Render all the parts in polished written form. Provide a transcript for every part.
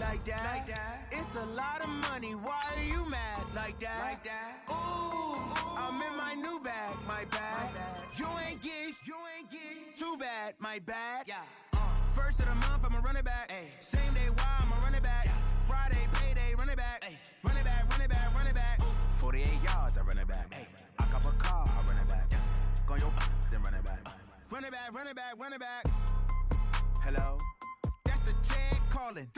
like that. It's a lot of money, why are you mad like that? Ooh, I'm in my new bag, my bad. You ain't get too bad, my bad. First of the month, I'ma run it back. Same day, why I'ma run it back. Friday, payday, run it back. Run it back, run it back, run it back. 48 yards, I run it back. I cop a car, I run it back. Go your then run it back. Run it back, run it back, run it back. Hello? That's the jag calling.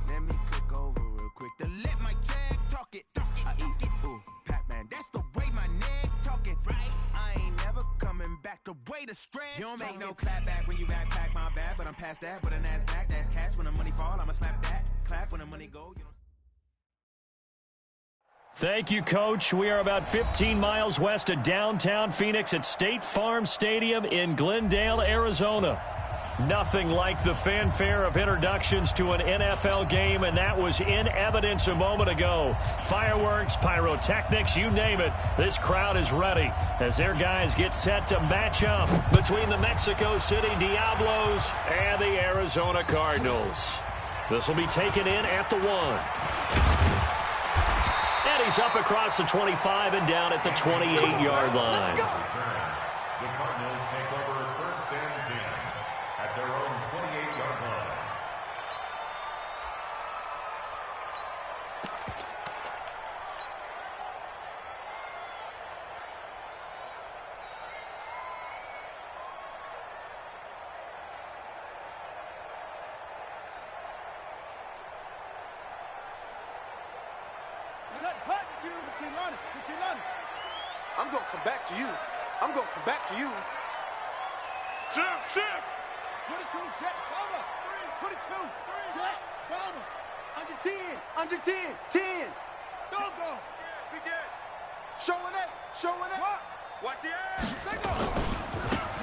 Let me click over real quick to let my jag talk it. I eat it, ooh, Pac-Man. That's the way my neck talking. Right? I ain't never coming back the way the stress. You don't make no clap back when you backpack, my bad. But I'm past that, but a NASDAQ, that's cash. When the money fall, I'ma slap that. Clap when the money go, you know. Thank you, Coach. We are about 15 miles west of downtown Phoenix at State Farm Stadium in Glendale, Arizona. Nothing like the fanfare of introductions to an NFL game, and that was in evidence a moment ago. Fireworks, pyrotechnics, you name it. This crowd is ready as their guys get set to match up between the Mexico City Diablos and the Arizona Cardinals. This will be taken in at the 1. And he's up across the 25 and down at the 28-yard line. The Cardinals take over first and 10 at their own 28-yard line. I'm going to come back to you. I'm going to come back to you. Shift. 22, jet, cover. 22, jet, cover. Under 10, 10. Don't go. Begin. Showing it. What? Watch the ass.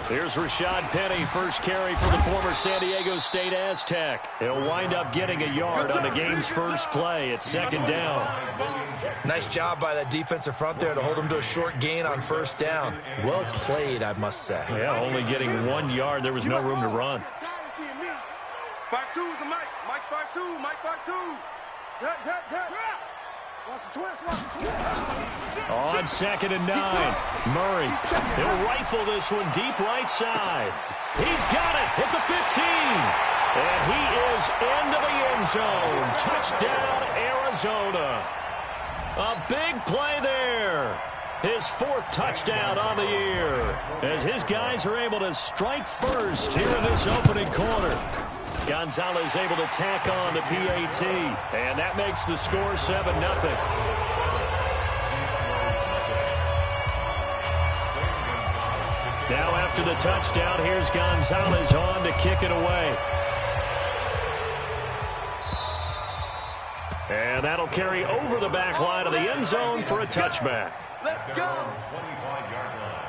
Here's Rashad Penny, first carry for the former San Diego State Aztec. He'll wind up getting a yard on the game's first play. It's second down. Nice job by that defensive front there to hold him to a short gain on first down. Well played, I must say. Yeah, only getting 1 yard. There was no room to run. 5-2 is the Mike. Mike 5-2. Mike 5-2. On second and 9, Murray. He'll rifle this one deep right side. He's got it at the 15. And he is into the end zone. Touchdown, Arizona. A big play there. His 4th touchdown on the year. As his guys are able to strike first here in this opening quarter. Gonzalez able to tack on the PAT. And that makes the score 7-0. Now after the touchdown, here's Gonzalez on to kick it away. And that'll carry over the back line of the end zone for a touchback. Let's go. 25-yard line.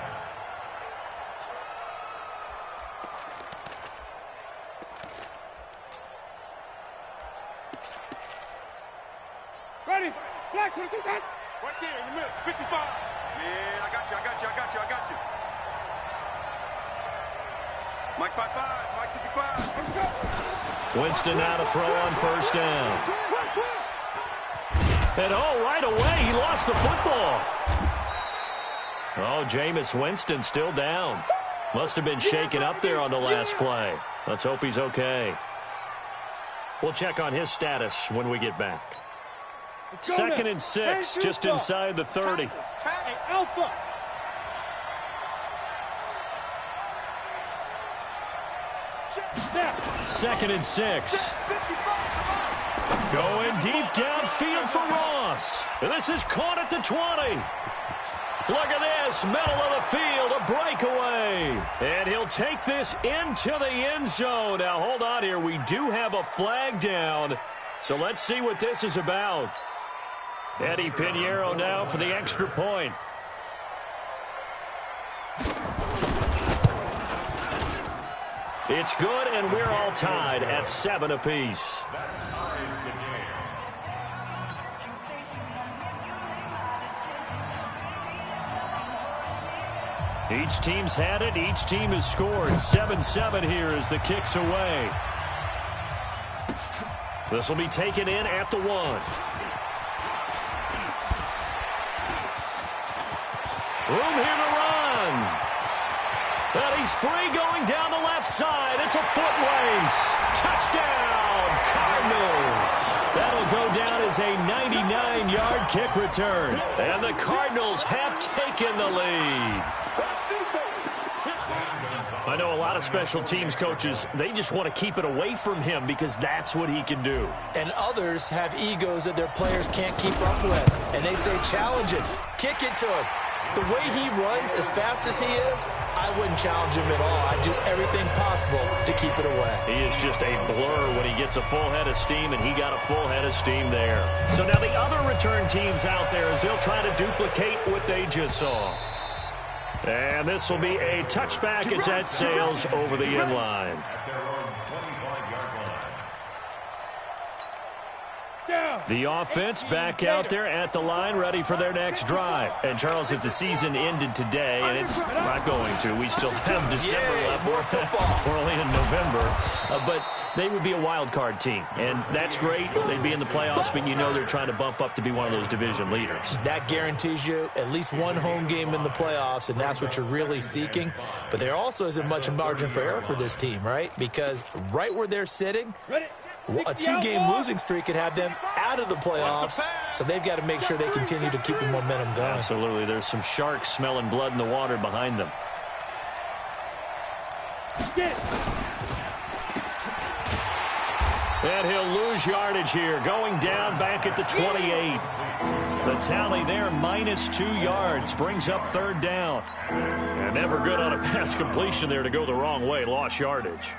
Ready? Black, what is that? Right there in the middle, 55. Yeah, I got you. Mike 5-5, Mike 55. Winston now to throw on first down. And right away, he lost the football. Jameis Winston still down. Must have been shaken up there on the last play. Let's hope he's okay. We'll check on his status when we get back. Second and 6, just inside the 30. Alpha. Second and 6. Going deep downfield for Ross. And this is caught at the 20. Look at this, middle of the field, a breakaway. And he'll take this into the end zone. Now, hold on here. We do have a flag down. So let's see what this is about. Eddie Pinheiro now for the extra point. It's good, and we're all tied at 7 apiece. Each team's had it. Each team has scored. 7-7 here as the kick's away. This will be taken in at the 1. Room here to run. And he's free going down the left side. It's a foot race. Touchdown, Cardinals. That'll go down as a 99-yard kick return. And the Cardinals have taken the lead. I know a lot of special teams coaches, they just want to keep it away from him because that's what he can do. And others have egos that their players can't keep up with. And they say, challenge it, kick it to him. The way he runs as fast as he is, I wouldn't challenge him at all. I'd do everything possible to keep it away. He is just a blur when he gets a full head of steam, and he got a full head of steam there. So now the other return teams out there as they'll try to duplicate what they just saw. And this will be a touchback as that sails over the end line. The offense back out there at the line, ready for their next drive. And, Charles, if the season ended today, and it's not going to, we still have December left. We're only in November. But they would be a wild card team, and that's great. They'd be in the playoffs, but you know they're trying to bump up to be one of those division leaders. That guarantees you at least one home game in the playoffs, and that's what you're really seeking. But there also isn't much margin for error for this team, right? Because right where they're sitting, a two-game losing streak could have them out of the playoffs, so they've got to make sure they continue to keep the momentum going. Absolutely. There's some sharks smelling blood in the water behind them. And he'll lose yardage here, going down back at the 28. The tally there, -2 yards, brings up 3rd down. And never good on a pass completion there to go the wrong way, lost yardage.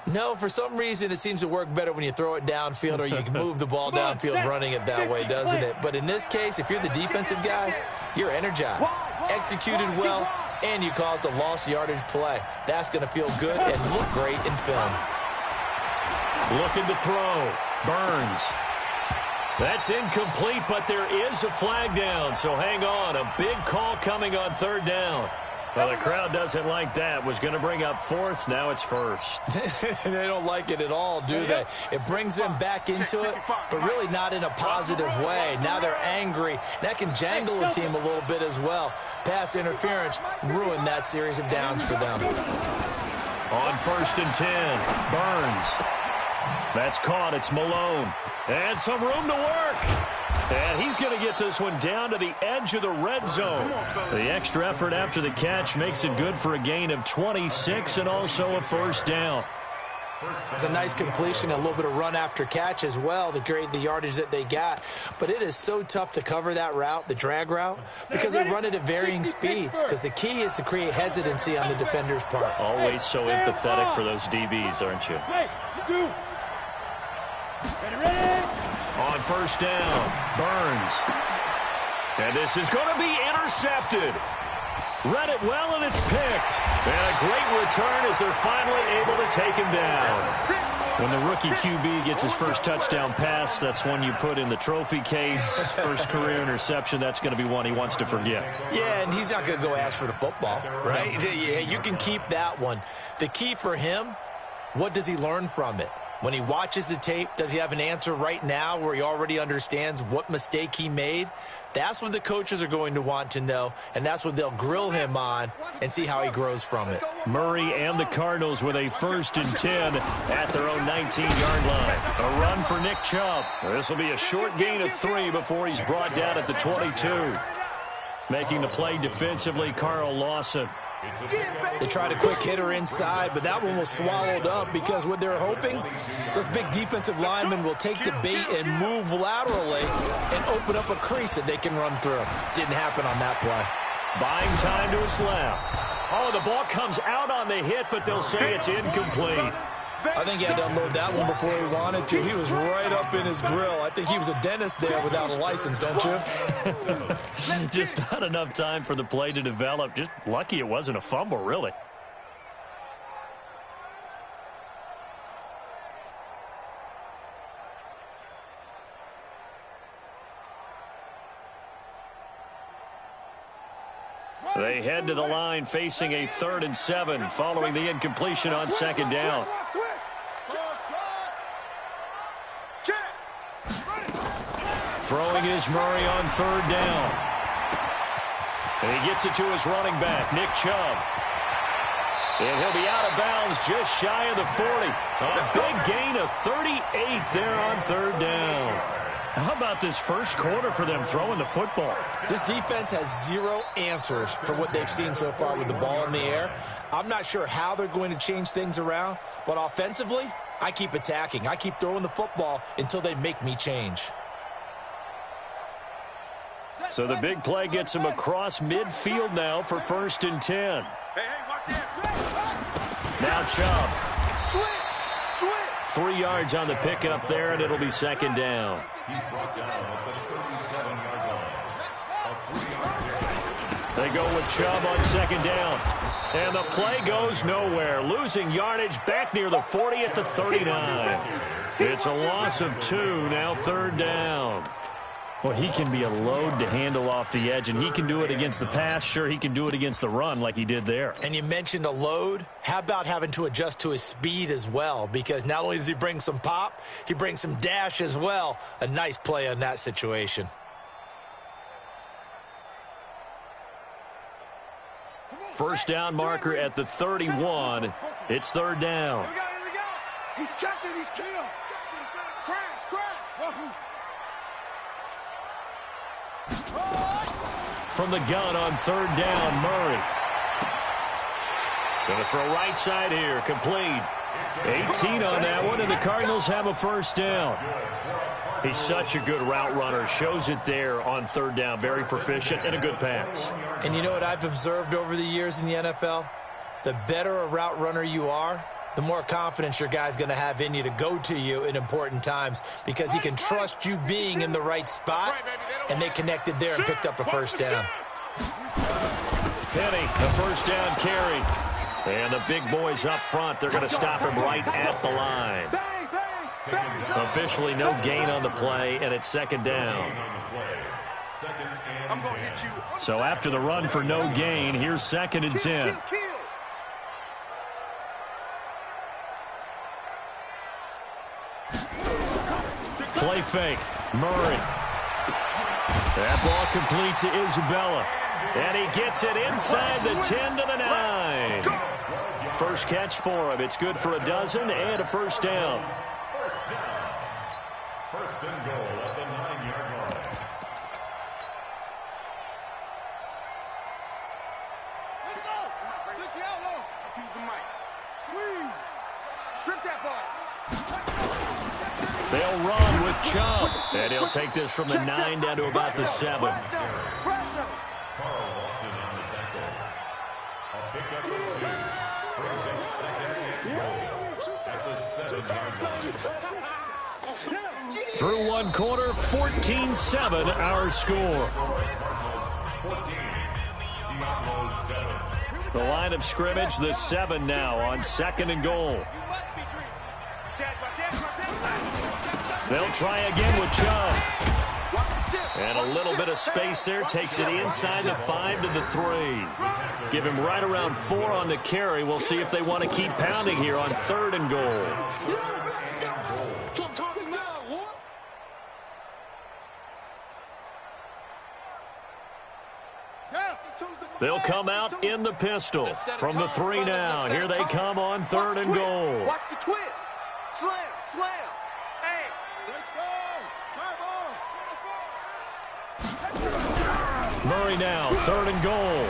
No, for some reason it seems to work better when you throw it downfield or you can move the ball downfield running it that way, doesn't it? But in this case, if you're the defensive guys, you're energized, executed well, and you caused a lost yardage play. That's going to feel good and look great in film. Looking to throw. Burns. That's incomplete, but there is a flag down, so hang on. A big call coming on 3rd down. Well, the crowd doesn't like that. Was going to bring up 4th. Now it's 1st. They don't like it at all, do they? It brings them back into it, but really not in a positive way. Now they're angry. That can jangle a team a little bit as well. Pass interference ruined that series of downs for them. On 1st and 10, Burns. That's caught. It's Malone. And some room to work. And he's going to get this one down to the edge of the red zone. The extra effort after the catch makes it good for a gain of 26 and also a 1st down. It's a nice completion, a little bit of run after catch as well to create the yardage that they got. But it is so tough to cover that route, the drag route, because they run it at varying speeds. Because the key is to create hesitancy on the defender's part. Always so empathetic for those DBs, aren't you? On 1st down, Burns. And this is going to be intercepted. Read it well, and it's picked. And a great return as they're finally able to take him down. When the rookie QB gets his first touchdown pass, that's one you put in the trophy case. First career interception, that's going to be one he wants to forget. Yeah, and he's not going to go ask for the football, right? Yeah, you can keep that one. The key for him, what does he learn from it? When he watches the tape, does he have an answer right now where he already understands what mistake he made? That's what the coaches are going to want to know, and that's what they'll grill him on and see how he grows from it. Murray and the Cardinals with a 1st and 10 at their own 19-yard line. A run for Nick Chubb. This will be a short gain of 3 before he's brought down at the 22. Making the play defensively, Carl Lawson. They tried a quick hitter inside, but that one was swallowed up because what they're hoping, those big defensive linemen will take the bait and move laterally and open up a crease that they can run through. Didn't happen on that play. Buying time to his left. Oh, the ball comes out on the hit, but they'll say it's incomplete. I think he had to unload that one before he wanted to. He was right up in his grill. I think he was a dentist there without a license, don't you? Just not enough time for the play to develop. Just lucky it wasn't a fumble, really. They head to the line facing a 3rd and 7 following the incompletion on 2nd down. Throwing is Murray on third down. And he gets it to his running back, Nick Chubb. And he'll be out of bounds just shy of the 40. A big gain of 38 there on third down. How about this first quarter for them throwing the football? This defense has zero answers for what they've seen so far with the ball in the air. I'm not sure how they're going to change things around, but offensively, I keep attacking. I keep throwing the football until they make me change. So the big play gets him across midfield now for 1st and 10. Now Chubb. 3 yards on the pickup there, and it'll be 2nd down. He's brought down at the 37-yard line. They go with Chubb on 2nd down. And the play goes nowhere. Losing yardage back near the 40 at the 39. It's a loss of 2, now 3rd down. Well, he can be a load to handle off the edge, and he can do it against the pass. Sure, he can do it against the run like he did there. And you mentioned a load. How about having to adjust to his speed as well? Because not only does he bring some pop, he brings some dash as well. A nice play on that situation. First down marker at the 31. It's 3rd down. Here we go. He's checked it. He's chilled. Crash. From the gun on 3rd down, Murray. Going to throw right side here, complete. 18 on that one, and the Cardinals have a 1st down. He's such a good route runner. Shows it there on 3rd down. Very proficient and a good pass. And you know what I've observed over the years in the NFL? The better a route runner you are, the more confidence your guy's going to have in you to go to you in important times because he can trust you being in the right spot, and they connected there and picked up a 1st down. Penny, the 1st down carry. And the big boys up front, they're going to stop him right at the line. Officially no gain on the play, and it's 2nd down. So after the run for no gain, here's 2nd and 10. Play fake. Murray. That ball complete to Isabella. And he gets it inside the 10 to the 9. First catch for him. It's good for a dozen and a 1st down. 1st and goal at the 9-yard line. Let's go. Switch the outlaw. Choose the mic. Swing. Strip that ball. They'll run with Chubb. And he'll take this from the 9 down to about the 7. Carl Lawson on the tackle. A pickup of 2. Brings up 2nd and goal at the 7-yard line. Through one quarter, 14-7 our score. 14. Diablo 7. The line of scrimmage, the 7 now on 2nd and goal. They'll try again with Chubb. And a little bit of space there. Takes it inside the 5 to the 3. Give him right around 4 on the carry. We'll see if they want to keep pounding here on 3rd and goal. They'll come out in the pistol. From the 3 now. Here they come on 3rd and goal. Watch the twist. Slam. Hey. Murray now, 3rd and goal.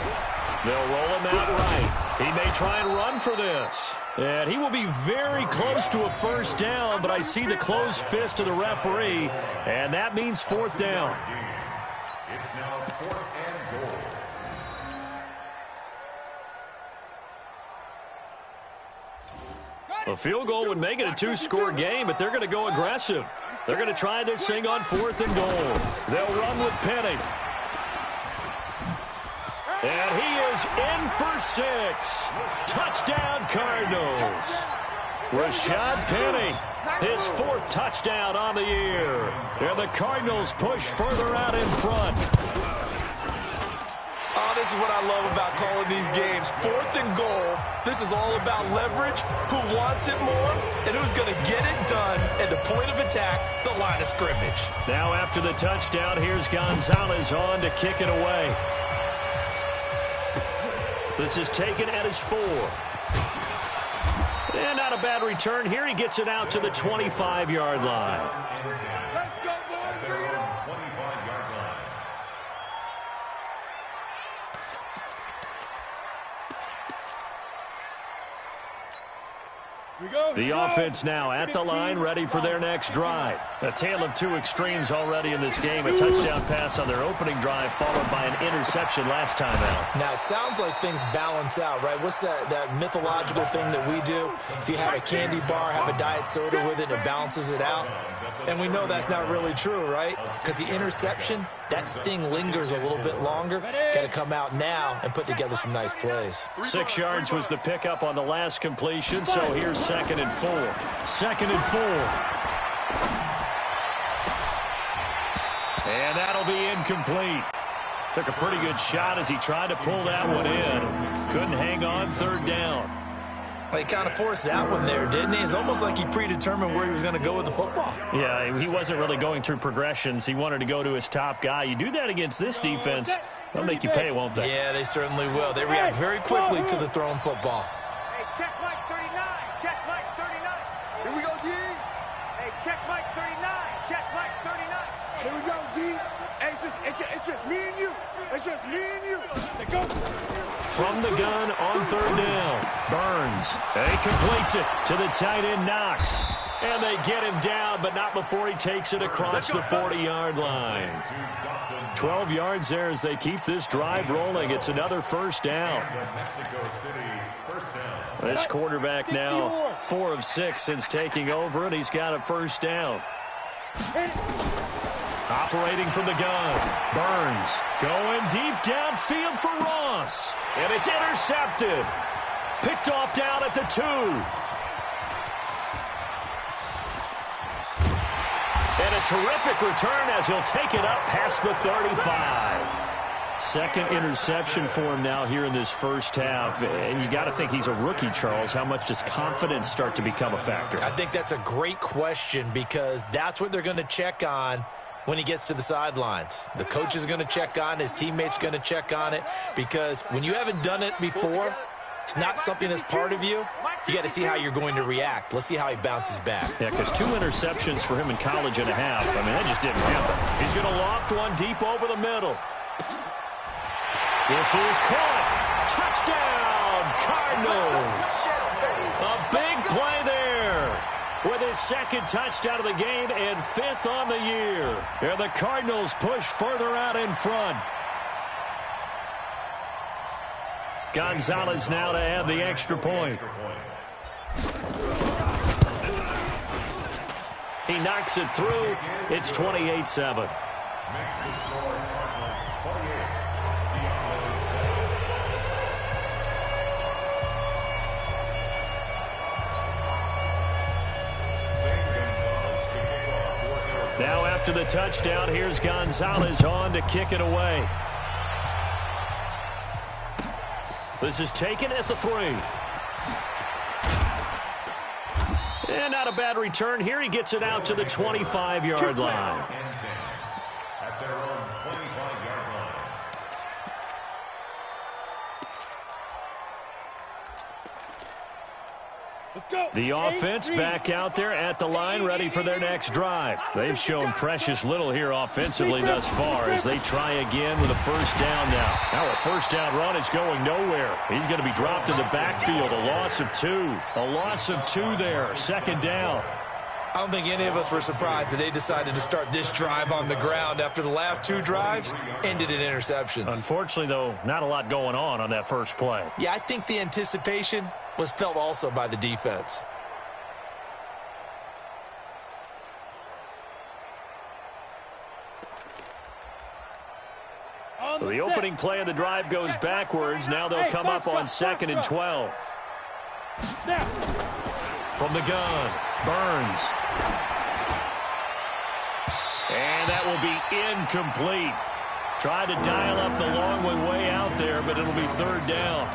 They'll roll him out right. He may try and run for this. And he will be very close to a 1st down, but I see the closed fist of the referee, and that means 4th down. It's now 4th and goal. A field goal would make it a 2-score game, but they're going to go aggressive. They're going to try this thing on 4th and goal. They'll run with Penny. And he is in for 6. Touchdown, Cardinals. Rashad Penny, his 4th touchdown on the year. And the Cardinals push further out in front. Oh, this this is what I love about calling these games. 4th and goal. This is all about leverage, who wants it more, and who's going to get it done at the point of attack, the line of scrimmage. Now after the touchdown, here's Gonzalez on to kick it away. This is taken at his 4. And not a bad return here. He gets it out to the 25-yard line. Let's go, boys. Bring it on. 25-yard line. The offense now at the line, ready for their next drive. A tale of two extremes already in this game. A touchdown pass on their opening drive, followed by an interception last time out. Now, it sounds like things balance out, right? What's that mythological thing that we do? If you have a candy bar, have a diet soda with it, it balances it out. And we know that's not really true, right? Because the interception, that sting lingers a little bit longer. Got to come out now and put together some nice plays. 6 yards was the pickup on the last completion, so here's 2nd and 4. 2nd and 4. And that'll be incomplete. Took a pretty good shot as he tried to pull that one in. Couldn't hang on, 3rd down. He kind of forced that one there, didn't he? It's almost like he predetermined where he was going to go with the football. Yeah, he wasn't really going through progressions. He wanted to go to his top guy. You do that against this defense, they'll make you pay, won't they? Yeah, they certainly will. They react very quickly to the thrown football. Hey, check Mike 39. Check Mike 39. Here we go, D. Hey, check Mike 39. Check Mike 39. Here we go, D. Hey, it's just me and you. It's just me and you. Let's go. From the gun on 3rd down. Burns. He completes it to the tight end, Knox. And they get him down, but not before he takes it across the 40-yard line. 12 yards there as they keep this drive rolling. It's another 1st down. This quarterback now 4 of 6 since taking over, and he's got a 1st down. Operating from the gun. Burns going deep downfield for Ross. And it's intercepted. Picked off down at the 2. And a terrific return as he'll take it up past the 35. 2nd interception for him now here in this 1st half. And you got to think he's a rookie, Charles. How much does confidence start to become a factor? I think that's a great question because that's what they're going to check on when he gets to the sidelines. The coach is going to check on, his teammates going to check on it, because when you haven't done it before, it's not something that's part of you. You got to see how you're going to react. Let's see how he bounces back. Yeah, because 2 interceptions for him in college and a half. I mean, that just didn't happen. He's going to loft one deep over the middle. This is caught. Touchdown, Cardinals. A big play there with his 2nd touchdown of the game and 5th on the year. And the Cardinals push further out in front. Gonzalez now to add the extra point. He knocks it through. It's 28-7. Now after the touchdown, here's Gonzalez on to kick it away. This is taken at the 3. And not a bad return here. He gets it out to the 25-yard line. At their own 25-yard line. Let's go. The offense back out there at the line, ready for their next drive. They've shown precious little here offensively thus far as they try again with a 1st down now. Now a 1st down run is going nowhere. He's going to be dropped in the backfield. A loss of 2. A loss of 2 there. 2nd down. I don't think any of us were surprised that they decided to start this drive on the ground after the last 2 drives ended in interceptions. Unfortunately, though, not a lot going on that first play. Yeah, I think the anticipation was felt also by the defense. So the opening play of the drive goes backwards. Now they'll come up on 2nd and 12. From the gun, Burns. And that will be incomplete. Tried to dial up the long one way out there, but it'll be third down.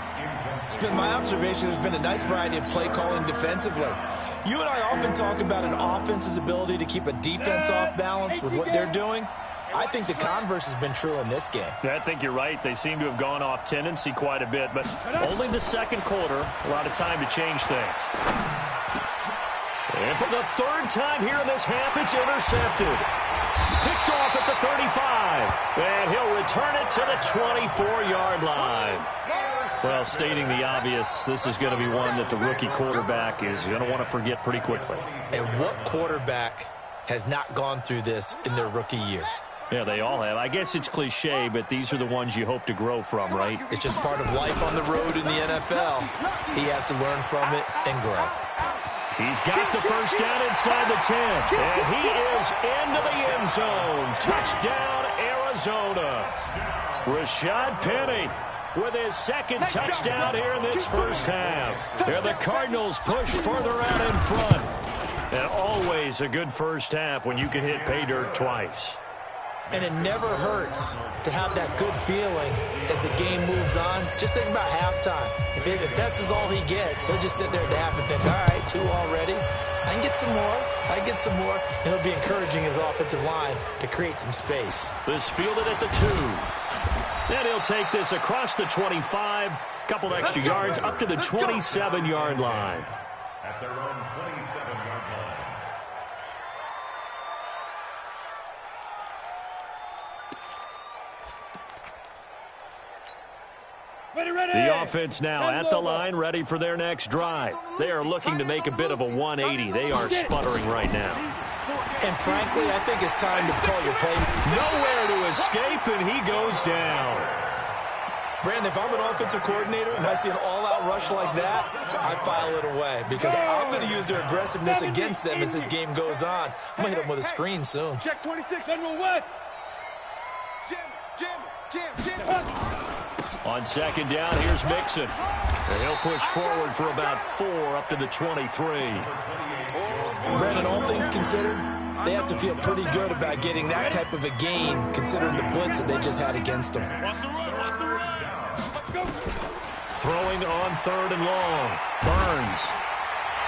It's been my observation there's been a nice variety of play calling defensively. You and I often talk about an offense's ability to keep a defense off balance with what they're doing. I think the converse has been true in this game. Yeah, I think you're right. They seem to have gone off tendency quite a bit, but only the second quarter. A lot of time to change things. And for the third time here in this half, it's intercepted. Picked off at the 35. And he'll return it to the 24-yard line. Well, stating the obvious, this is going to be one that the rookie quarterback is going to want to forget pretty quickly. And what quarterback has not gone through this in their rookie year? Yeah, they all have. I guess it's cliche, but these are the ones you hope to grow from, right? It's just part of life on the road in the NFL. He has to learn from it and grow. He's got the first down inside the 10. And he is into the end zone. Touchdown, Arizona. Rashad Penny with his second touchdown here in this first half. And the Cardinals push further out in front. And always a good first half when you can hit pay dirt twice. And it never hurts to have that good feeling as the game moves on. Just think about halftime. If that's all he gets, he'll just sit there at the half and think, all right, 2 already. I can get some more. I can get some more. And it'll be encouraging his offensive line to create some space. This fielded at the 2. Then he'll take this across the 25. Couple extra yards up to the 27-yard line. At their own 27-yard line. The offense now at the line, ready for their next drive. They are looking to make a bit of a 180. They are sputtering right now. And frankly, I think it's time to call your play. Nowhere to escape, and he goes down. Brandon, if I'm an offensive coordinator and I see an all-out rush like that, I file it away because I'm going to use their aggressiveness against them as this game goes on. I'm going to hit them with a screen soon. Check 26, General West. Jim. On second down, here's Mixon. And he'll push forward for about 4 up to the 23. Brandon, all things considered, they have to feel pretty good about getting that type of a gain considering the blitz that they just had against them. Throwing on third and long. Burns.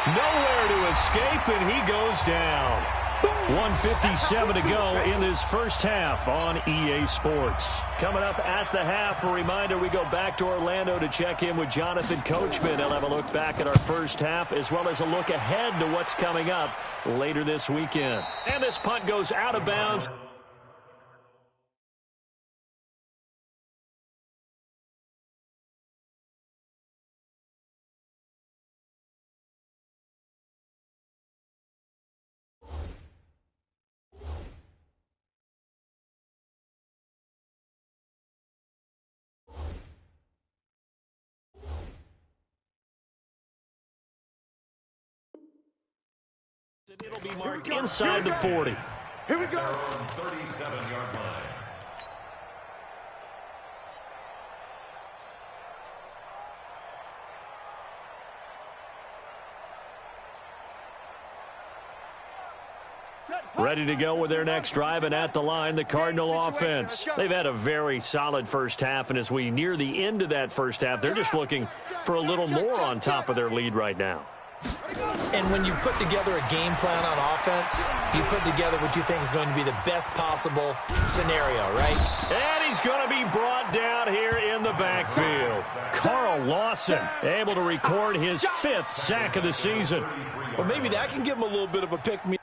Nowhere to escape, and he goes down. 1:57 to go in this first half on EA Sports. Coming up at the half, a reminder, we go back to Orlando to check in with Jonathan Coachman. He'll have a look back at our first half as well as a look ahead to what's coming up later this weekend. And this punt goes out of bounds. It'll be marked inside the 40. Here we go. 37-yard line. Ready to go with their next drive, and at the line, the Cardinal offense. They've had a very solid first half, and as we near the end of that first half, they're just looking for a little more on top of their lead right now. And when you put together a game plan on offense, you put together what you think is going to be the best possible scenario, right? And he's going to be brought down here in the backfield. Carl Lawson able to record his 5th sack of the season. Well, maybe that can give him a little bit of a pick-me.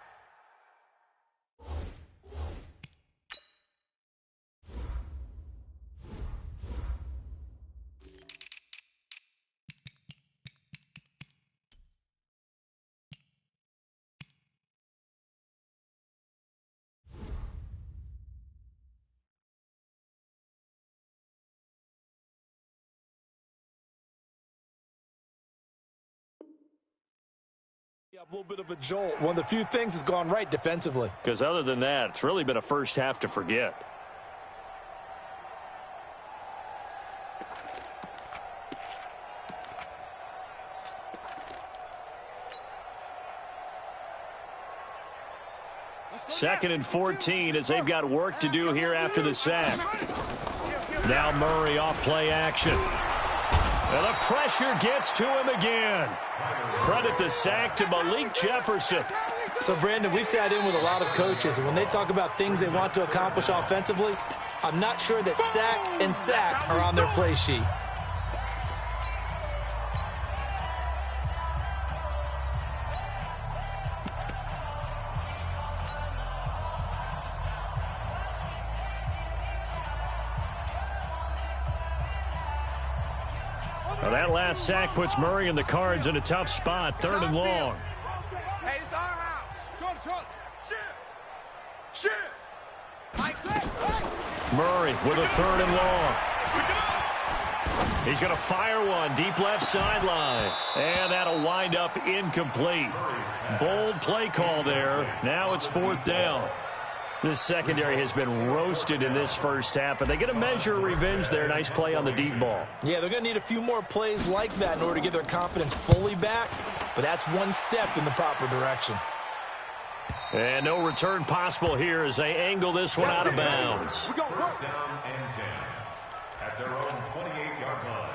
A little bit of a jolt. One of the few things has gone right defensively. Because other than that, it's really been a first half to forget. 2nd and 14 as they've got work to do here after the sack. Now Murray off play action. And the pressure gets to him again. Credit the sack to Malik Jefferson. So, Brandon, we sat in with a lot of coaches, and when they talk about things they want to accomplish offensively, I'm not sure that sack and sack are on their play sheet. Well, that last sack puts Murray and the Cards in a tough spot, 3rd and long. Hey, it's our house. Shit. Murray with a 3rd and long. He's going to fire one deep left sideline. And that'll wind up incomplete. Bold play call there. Now it's 4th down. This secondary has been roasted in this first half, and they get a measure of revenge there. Nice play on the deep ball. Yeah, they're going to need a few more plays like that in order to get their confidence fully back, but that's one step in the proper direction. And no return possible here as they angle this one out of bounds. First down and 10 at their own 28-yard line.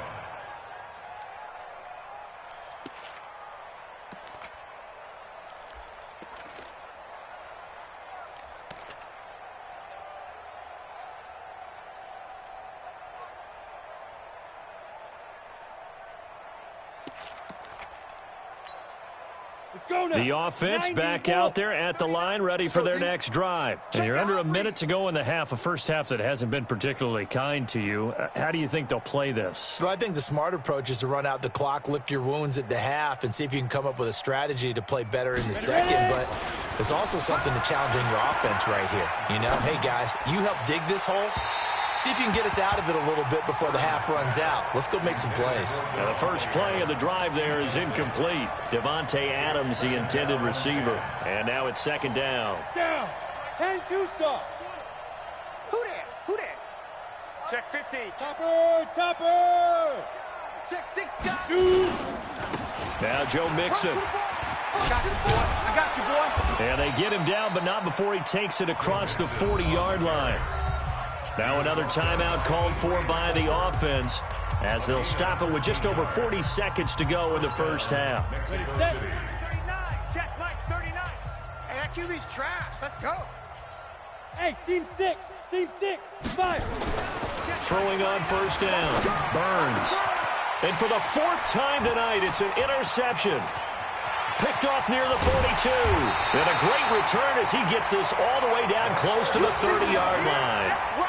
The offense back out there at the line, ready for their next drive. And you're under a minute to go in the half, a first half that hasn't been particularly kind to you. How do you think they'll play this? Well, I think the smart approach is to run out the clock, lick your wounds at the half, and see if you can come up with a strategy to play better in the second. But there's also something to challenging your offense right here. You know, hey, guys, you help dig this hole. See if you can get us out of it a little bit before the half runs out. Let's go make some plays. Now the first play of the drive there is incomplete. Devontae Adams, the intended receiver. And now it's 2nd down. Down. 10-2 saw. Who that? Check 50. Topper. Check 6 guys. Shoot. Now Joe Mixon. I got you, boy. And they get him down, but not before he takes it across the 40-yard line. Now another timeout called for by the offense as they'll stop it with just over 40 seconds to go in the first half. 39. Check Mike 39. Hey, that QB's trash. Let's go. Hey, seam 6. 5. Throwing on first down. Burns. And for the 4th time tonight, it's an interception. Picked off near the 42. And a great return as he gets this all the way down close to the 30-yard line.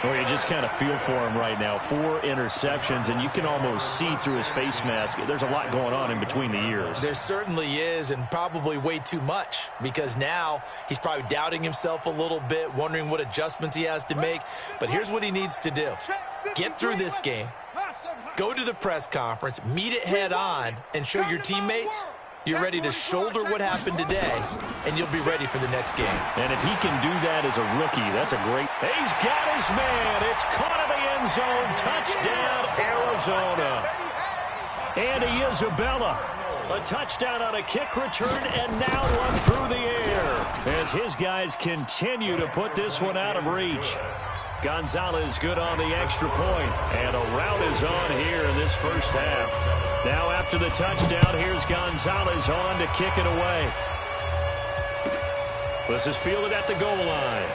Well, you just kind of feel for him right now. 4 interceptions, and you can almost see through his face mask. There's a lot going on in between the ears. There certainly is, and probably way too much, because now he's probably doubting himself a little bit, wondering what adjustments he has to make. But here's what he needs to do. Get through this game, go to the press conference, meet it head on, and show your teammates you're ready to shoulder what happened today, and you'll be ready for the next game. And if he can do that as a rookie, that's a great... He's got his man. It's caught in the end zone. Touchdown, Arizona. Andy Isabella. A touchdown on a kick return, and now one through the air as his guys continue to put this one out of reach. Gonzalez good on the extra point, and a rout is on here in this first half. Now after the touchdown, here's Gonzalez on to kick it away. This is fielded at the goal line.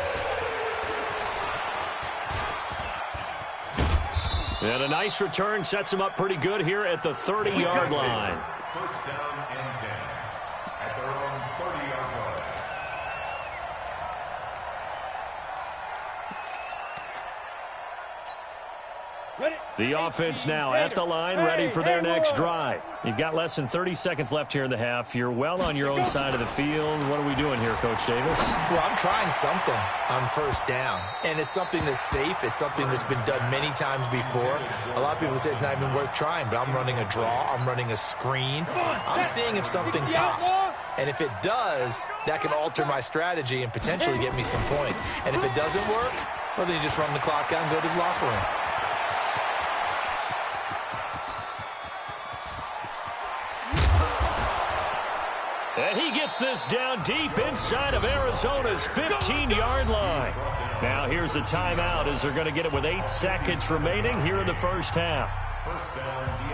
And a nice return sets him up pretty good here at the 30-yard line. First down and 10 at their own 30-yard line. The offense now at the line, ready for their next drive. You've got less than 30 seconds left here in the half. You're well on your own side of the field. What are we doing here, Coach Davis? Well, I'm trying something on first down, and it's something that's safe. It's something that's been done many times before. A lot of people say it's not even worth trying, but I'm running a draw. I'm running a screen. I'm seeing if something pops. And if it does, that can alter my strategy and potentially get me some points. And if it doesn't work, well, then you just run the clock out and go to the locker room. And he gets Gets this down deep inside of Arizona's 15-yard line. Now here's a timeout as they're going to get it with 8 seconds remaining here in the first half. First down,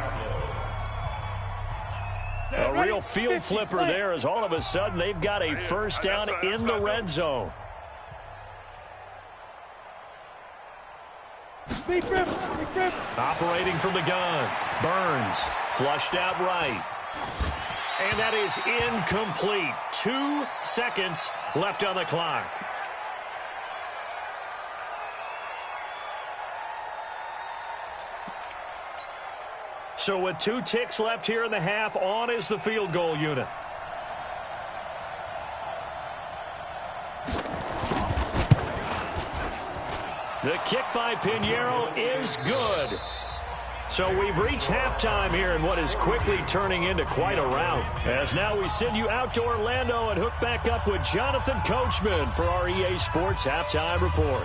Diablos. A real field flipper there as all of a sudden they've got a first down in the red zone. Operating from the gun. Burns flushed out right. And that is incomplete. 2 seconds left on the clock. So with 2 ticks left here in the half, on is the field goal unit. The kick by Pinheiro is good. So we've reached halftime here in what is quickly turning into quite a rout. As now we send you out to Orlando and hook back up with Jonathan Coachman for our EA Sports Halftime Report.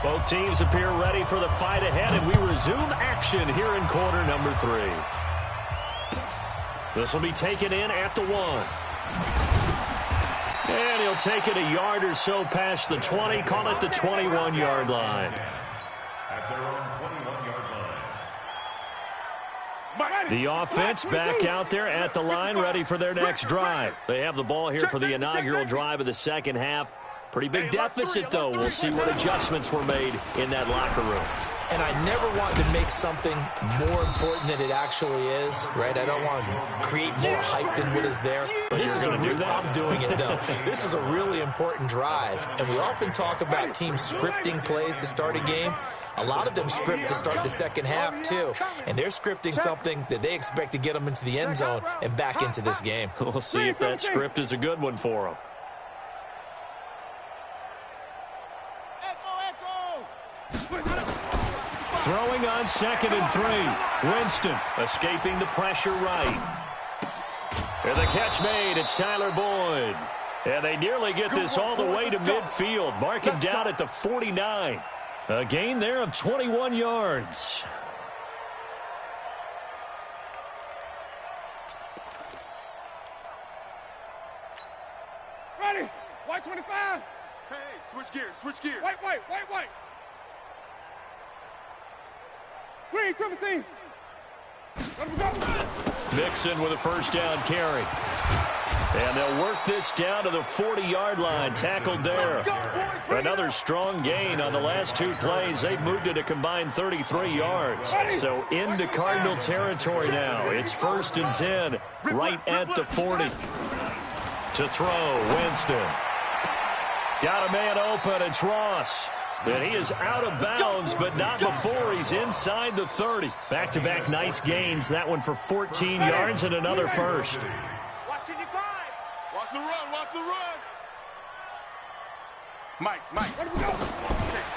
Both teams appear ready for the fight ahead, and we resume action here in quarter number 3. This will be taken in at the 1. And he'll take it a yard or so past the 20, call it the 21-yard line. At their own 21-yard line. The offense back out there at the line, ready for their next drive. They have the ball here for the inaugural drive of the second half. Pretty big deficit, though. We'll see what adjustments were made in that locker room. And I never want to make something more important than it actually is, right? I don't want to create more hype than what is there. But this is I'm doing it, though. This is a really important drive. And we often talk about teams scripting plays to start a game. A lot of them script to start the second half, too. And they're scripting something that they expect to get them into the end zone and back into this game. We'll see if that script is a good one for them. Throwing on 2nd and 3. Winston escaping the pressure right. And the catch made. It's Tyler Boyd. And they nearly get this all the way to midfield. Mark him down at the 49. A gain there of 21 yards. Ready. White 25. Hey, switch gears, switch gears. White. Green, 17. Let me go. Mixon with a first down carry. And they'll work this down to the 40-yard line. Tackled there. Another strong gain on the last 2 plays. They've moved it a combined 33 yards. So into Cardinal territory now. It's 1st and 10 right at the 40. To throw, Winston. Got a man open. It's Ross. And he is out of bounds, but not before he's inside the 30. Back-to-back nice gains. That one for 14 yards and another first. Watch the run. Mike.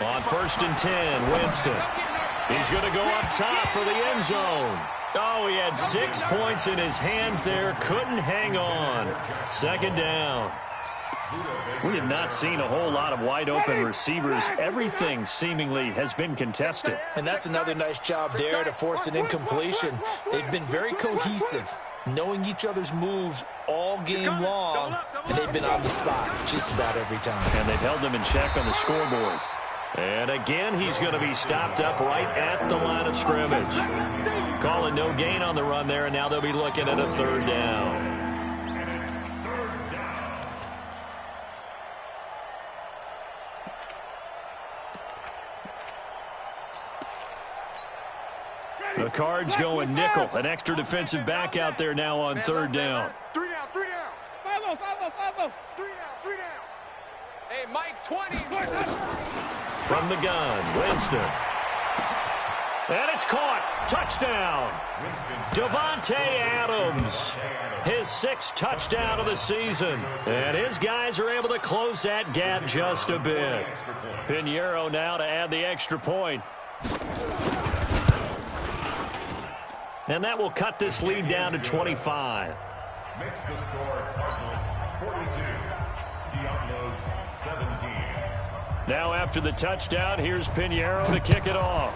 On 1st and 10, Winston. He's going to go up top for the end zone. Oh, he had 6 points in his hands there. Couldn't hang on. 2nd down. We have not seen a whole lot of wide-open receivers. Everything seemingly has been contested. And that's another nice job there to force an incompletion. They've been very cohesive, knowing each other's moves all game long, and they've been on the spot just about every time. And they've held them in check on the scoreboard. And again, he's going to be stopped up right at the line of scrimmage. Calling no gain on the run there, and now they'll be looking at a 3rd down. The Cards going nickel. An extra defensive back out there now on 3rd down. 3 down. 5-0. 3 down. Hey, Mike, 20. From the gun, Winston. And it's caught. Touchdown. Devontae Adams. His 6th touchdown of the season. And his guys are able to close that gap just a bit. Pinheiro now to add the extra point. And that will cut this lead down to 25. Makes the score Cardinals 42, Diablos 17. Now after the touchdown, here's Pinheiro to kick it off.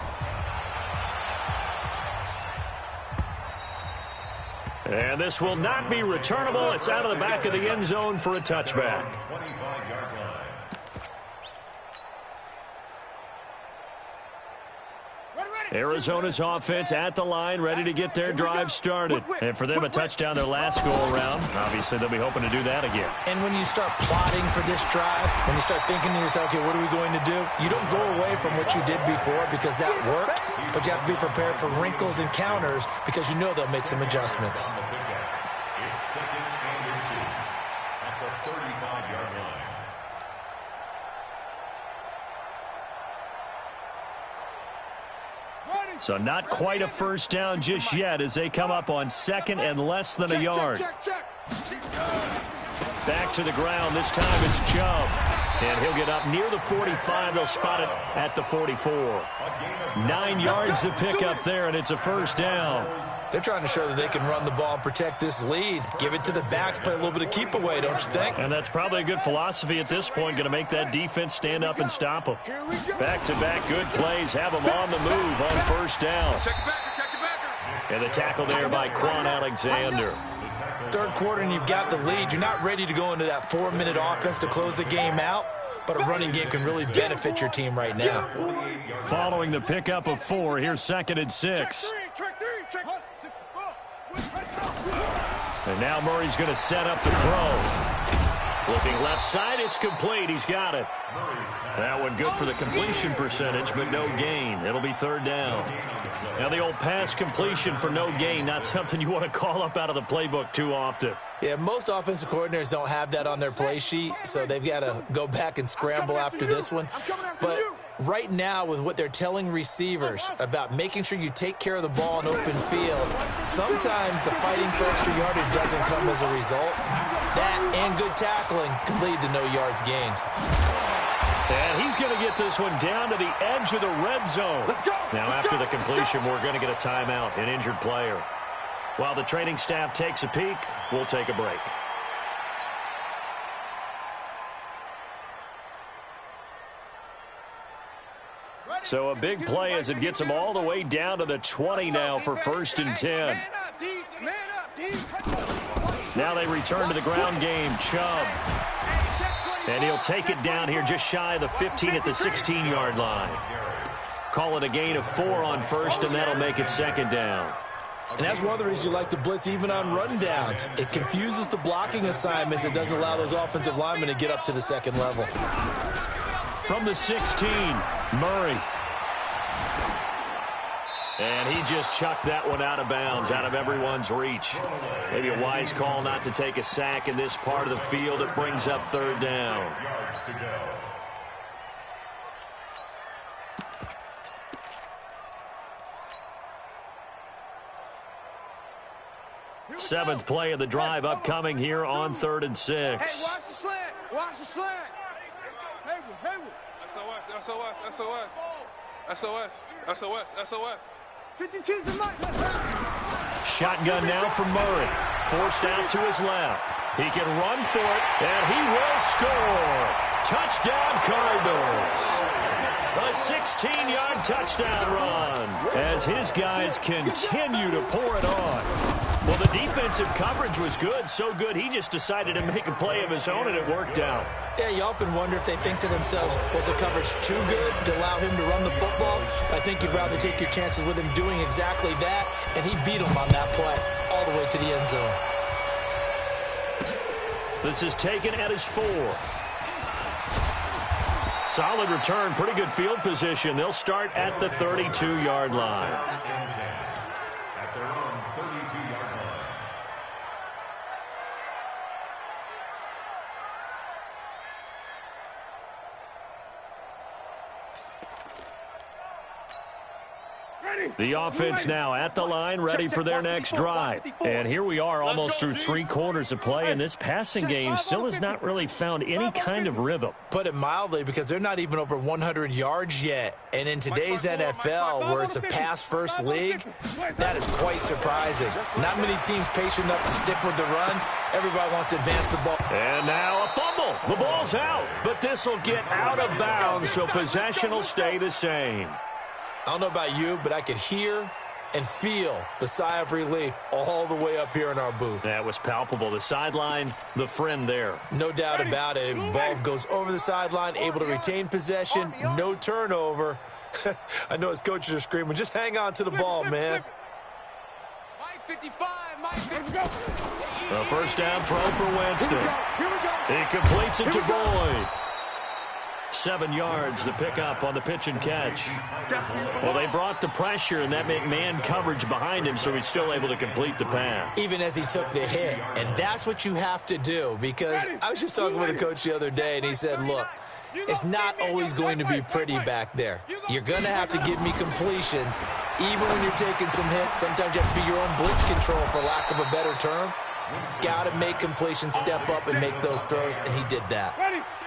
And this will not be returnable. It's out of the back of the end zone for a touchback. 25-yard line. Arizona's offense at the line, ready to get their drive started. And for them, a touchdown their last go-around. Obviously, they'll be hoping to do that again. And when you start plotting for this drive, when you start thinking to yourself, okay, what are we going to do? You don't go away from what you did before because that worked, but you have to be prepared for wrinkles and counters because you know they'll make some adjustments. It's second and inches at the 35-yard line. So not quite a first down just yet as they come up on second and less than a yard. Back to the ground. This time it's Chubb. And he'll get up near the 45. They'll spot it at the 44. 9 yards to pick up there, and it's a first down. They're trying to show that they can run the ball and protect this lead. Give it to the backs, play a little bit of keep away, don't you think? And that's probably a good philosophy at this point, going to make that defense stand up and stop them. Back-to-back good plays, have them on the move on first down. And the tackle there by Quan Alexander. Third quarter and you've got the lead. You're not ready to go into that 4-minute offense to close the game out, but a running game can really benefit your team right now. Following the pickup of 4, here's second and 6. And now Murray's going to set up the throw. Looking left side, it's complete. He's got it. That one good for the completion percentage, but no gain. It'll be third down. Now the old pass completion for no gain, not something you want to call up out of the playbook too often. Yeah, most offensive coordinators don't have that on their play sheet, so they've got to go back and scramble after this one. But right now, with what they're telling receivers about making sure you take care of the ball in open field, sometimes the fighting for extra yardage doesn't come as a result. That and good tackling can lead to no yards gained. And he's going to get this one down to the edge of the red zone. Now, after the completion, we're going to get a timeout, an injured player. While the training staff takes a peek, we'll take a break. So a big play as it gets them all the way down to the 20 now for first and 10. Now they return to the ground game. Chubb. And he'll take it down here just shy of the 15 at the 16-yard line. Call it a gain of 4 on first, and that'll make it second down. And that's one of the reasons you like to blitz even on rundowns. It confuses the blocking assignments. It doesn't allow those offensive linemen to get up to the second level. From the 16, Murray. And he just chucked that one out of bounds, out of everyone's reach. Maybe a wise call not to take a sack in this part of the field. It brings up third down. Seventh play of the drive upcoming here on 3rd and 6. Hey, watch the slant. Watch the slant. Haywood. SOS. 52's the night. Shotgun now from Murray. Forced out to his left. He can run for it, and he will score. Touchdown, Cardinals. A 16-yard touchdown run as his guys continue to pour it on. Well, the defensive coverage was good, so good he just decided to make a play of his own, and it worked out. Yeah, you often wonder if they think to themselves, was the coverage too good to allow him to run the football? I think you'd rather take your chances with him doing exactly that, and he beat him on that play all the way to the end zone. This is taken at his 4. Solid return, pretty good field position. They'll start at the 32-yard line. At their own 32-yard line. The offense now at the line, ready for their next drive. And here we are almost through 3 quarters of play, and this passing game still has not really found any kind of rhythm. Put it mildly, because they're not even over 100 yards yet. And in today's NFL, where it's a pass-first league, that is quite surprising. Not many teams patient enough to stick with the run. Everybody wants to advance the ball. And now a fumble. The ball's out, but this will get out of bounds, so possession will stay the same. I don't know about you, but I could hear and feel the sigh of relief all the way up here in our booth. That was palpable. The sideline, the friend there. No doubt about it. Ball goes over the sideline, able to retain possession, no turnover. I know his coaches are screaming, just hang on to the ball, man. Mike 55, Mike 55. A first down throw for Winston. He completes it to Boyd. 7 yards, the pickup on the pitch and catch. Well, they brought the pressure, and that meant man coverage behind him, so he's still able to complete the pass. Even as he took the hit, and that's what you have to do, because I was just talking with a coach the other day, and he said, look, it's not always going to be pretty back there. You're going to have to give me completions, even when you're taking some hits. Sometimes you have to be your own blitz control, for lack of a better term. Got to make completions, step up, and make those throws, and he did that.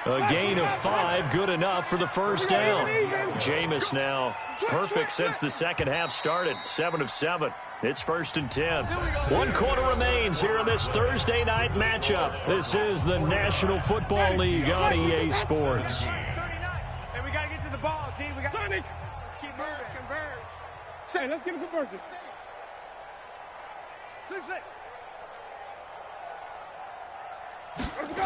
A gain of 5, good enough for the first down. Jameis now perfect since the second half started, 7 of 7. It's 1st and 10. 1 quarter remains here in this Thursday night matchup. This is the National Football League on EA Sports. Hey, we got to get to the ball, T. We got to let's keep moving. Converge. Say, let's get a conversion. 6-6. Let's go.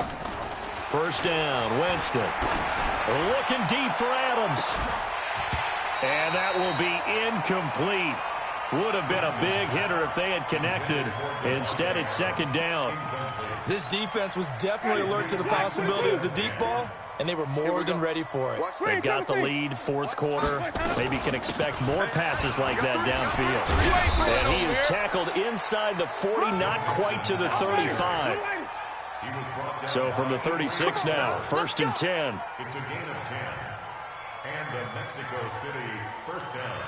First down, Winston. Looking deep for Adams. And that will be incomplete. Would have been a big hitter if they had connected. Instead, it's 2nd down. This defense was definitely alert to the possibility of the deep ball, and they were more than ready for it. They've got the lead, 4th quarter. Maybe can expect more passes like that downfield. And he is tackled inside the 40, not quite to the 35. So from the 36 now, 1st and 10. It's a gain of 10. And the Mexico City first down.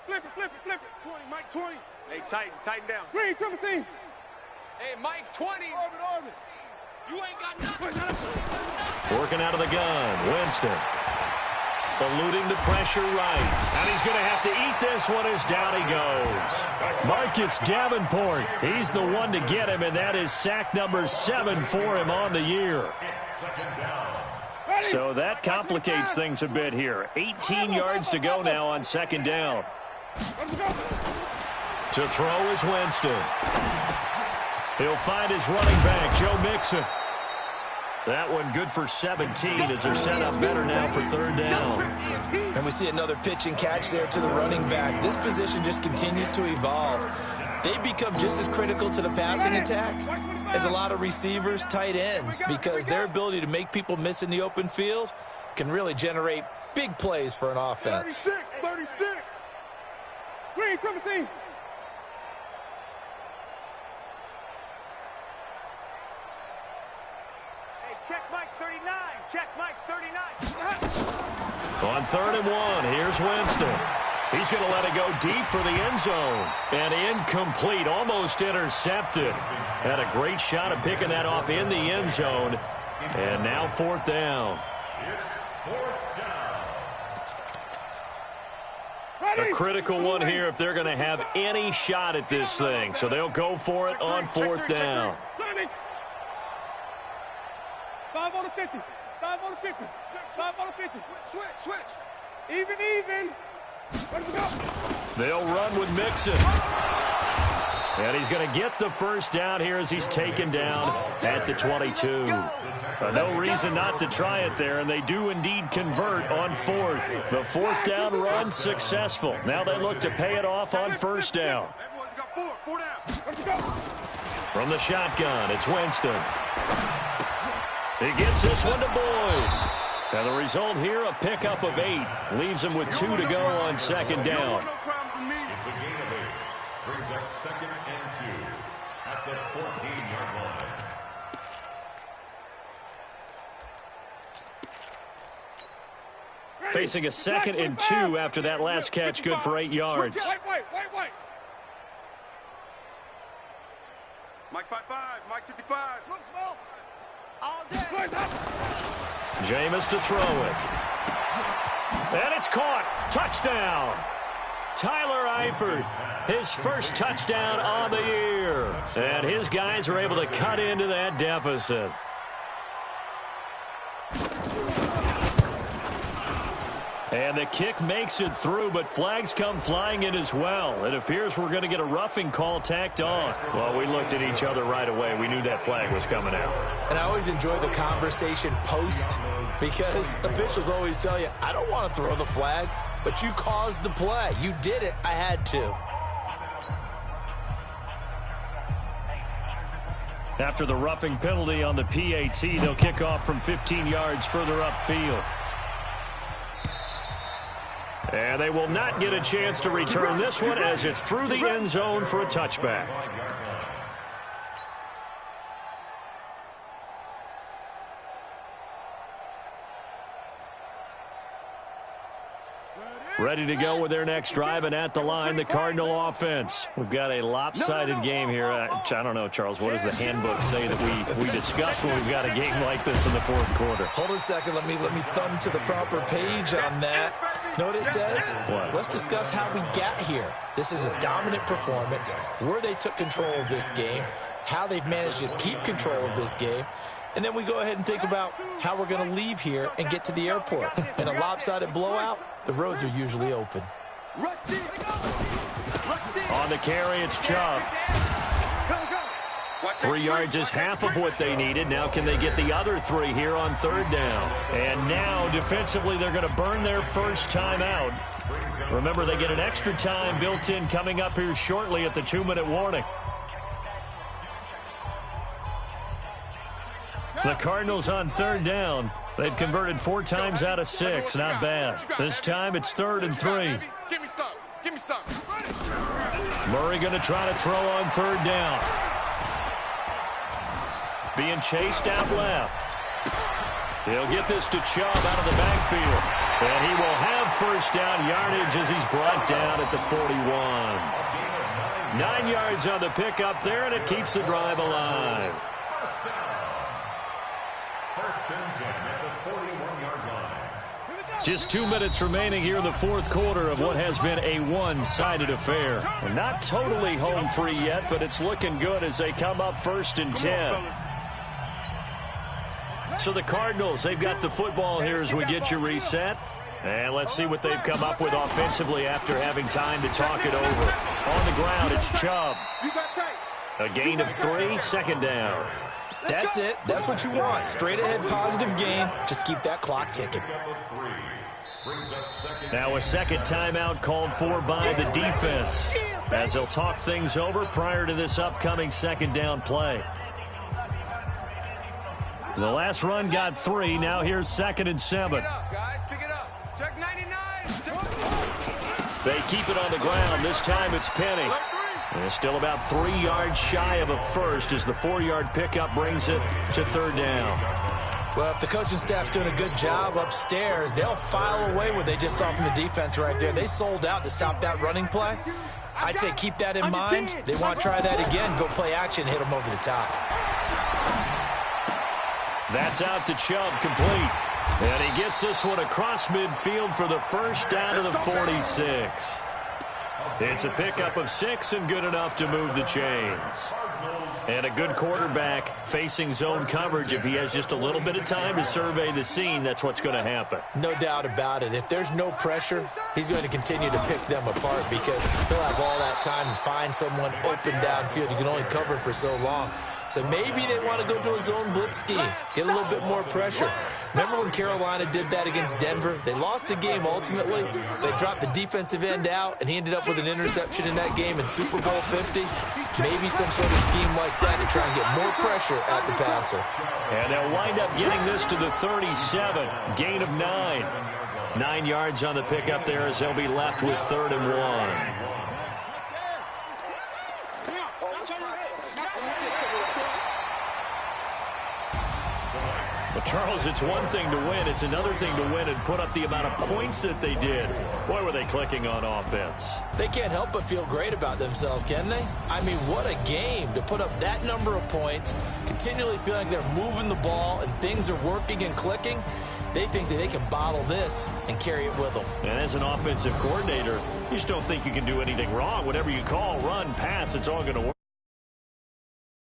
Flip it. 20, Mike 20. Hey, tighten down. Green, triple team. Hey, Mike 20. Orbit. You ain't got nothing. Working out of the gun, Winston. Eluding the pressure right. And he's going to have to eat this one as down he goes. Marcus Davenport, he's the one to get him, and that is sack number 7 for him on the year. So that complicates things a bit here. 18 yards to go now on 2nd down. To throw is Winston. He'll find his running back, Joe Mixon. That one good for 17 as they're set up better now for 3rd down. And we see another pitch and catch there to the running back. This position just continues to evolve. They become just as critical to the passing attack as a lot of receivers, tight ends, because their ability to make people miss in the open field can really generate big plays for an offense. 36. Green, triple team. Check Mike 39. Check Mike 39. On 3rd and 1, here's Winston. He's going to let it go deep for the end zone. And incomplete, almost intercepted. Had a great shot at picking that off in the end zone. And now 4th down. A critical one here if they're going to have any shot at this thing. So they'll go for it on 4th down. 5 on the 50. 5 on the 50. 5 on the 50. Switch. Even. Let go. They'll run with Mixon. And he's going to get the first down here as he's taken down at the 22. No reason not to try it there, and they do indeed convert on 4th. The 4th down run successful. Now they look to pay it off on 1st down. From the shotgun, it's Winston. He gets this one to Boyd. And the result here, a pickup of 8. Leaves him with 2 to go on 2nd down. It's a gain of 8. Brings up 2nd and 2 at the 14-yard line. Facing a 2nd and 2 after that last catch, good for 8 yards. Wait. Mike 55, Mike 55. Look small. All day. Jameis to throw it. And it's caught. Touchdown. Tyler Eifert, his first touchdown on the year. And his guys are able to cut into that deficit. And the kick makes it through, but flags come flying in as well. It appears we're going to get a roughing call tacked on. Well, we looked at each other right away. We knew that flag was coming out. And I always enjoy the conversation post because officials always tell you, I don't want to throw the flag, but you caused the play. You did it. I had to. After the roughing penalty on the PAT, they'll kick off from 15 yards further upfield. And they will not get a chance to return this one as it's through the end zone for a touchback. Ready to go with their next drive, and at the line, the Cardinal offense. We've got a lopsided game here. I don't know, Charles, what does the handbook say that we discuss when we've got a game like this in the fourth quarter? Hold on a second. Let me thumb to the proper page on that. Know what it says? What? Let's discuss how we got here. This is a dominant performance, where they took control of this game, how they've managed to keep control of this game, and then we go ahead and think about how we're going to leave here and get to the airport. In a lopsided blowout, the roads are usually open. On the carry, it's Chubb. 3 yards is half of what they needed. Now can they get the other 3 here on third down? And now, defensively, they're going to burn their first time out. Remember, they get an extra time built in coming up here shortly at the 2-minute warning. The Cardinals on third down. They've converted 4 times out of 6. Not bad. This time it's 3rd and 3. Give me some. Give me some. Murray going to try to throw on third down. Being chased out left. He'll get this to Chubb out of the backfield. And he will have first down yardage as he's brought down at the 41. 9 yards on the pickup there, and it keeps the drive alive. First and 10 at the 41-yard line. Just 2 minutes remaining here in the fourth quarter of what has been a one-sided affair. And not totally home free yet, but it's looking good as they come up 1st and 10. So the Cardinals, they've got the football here as we get you reset. And let's see what they've come up with offensively after having time to talk it over. On the ground, it's Chubb. A gain of 3, second down. That's it. That's what you want. Straight ahead positive gain. Just keep that clock ticking. Now a second timeout called for by the defense as they'll talk things over prior to this upcoming second down play. The last run got 3. Now here's 2nd and 7. Pick it up, guys. Pick it up. Check 99. They keep it on the ground. This time it's Penny. And still about 3 yards shy of a first as the 4-yard pickup brings it to 3rd down. Well, if the coaching staff's doing a good job upstairs, they'll file away what they just saw from the defense right there. They sold out to stop that running play. I'd say keep that in mind. They want to try that again. Go play action, hit them over the top. That's out to Chubb, complete. And he gets this one across midfield for the first down to the 46. It's a pickup of 6 and good enough to move the chains. And a good quarterback facing zone coverage. If he has just a little bit of time to survey the scene, that's what's going to happen. No doubt about it. If there's no pressure, he's going to continue to pick them apart because he'll have all that time to find someone open downfield. You can only cover for so long. So maybe they want to go to a zone blitz scheme, get a little bit more pressure. Remember when Carolina did that against Denver? They lost the game ultimately. They dropped the defensive end out, and he ended up with an interception in that game in Super Bowl 50. Maybe some sort of scheme like that to try and get more pressure at the passer. And they'll wind up getting this to the 37, gain of 9. 9 yards on the pickup there as they'll be left with 3rd and 1. Well, Charles, it's one thing to win. It's another thing to win and put up the amount of points that they did. Boy, were they clicking on offense. They can't help but feel great about themselves, can they? I mean, what a game to put up that number of points, continually feeling like they're moving the ball and things are working and clicking. They think that they can bottle this and carry it with them. And as an offensive coordinator, you just don't think you can do anything wrong. Whatever you call, run, pass, it's all going to work.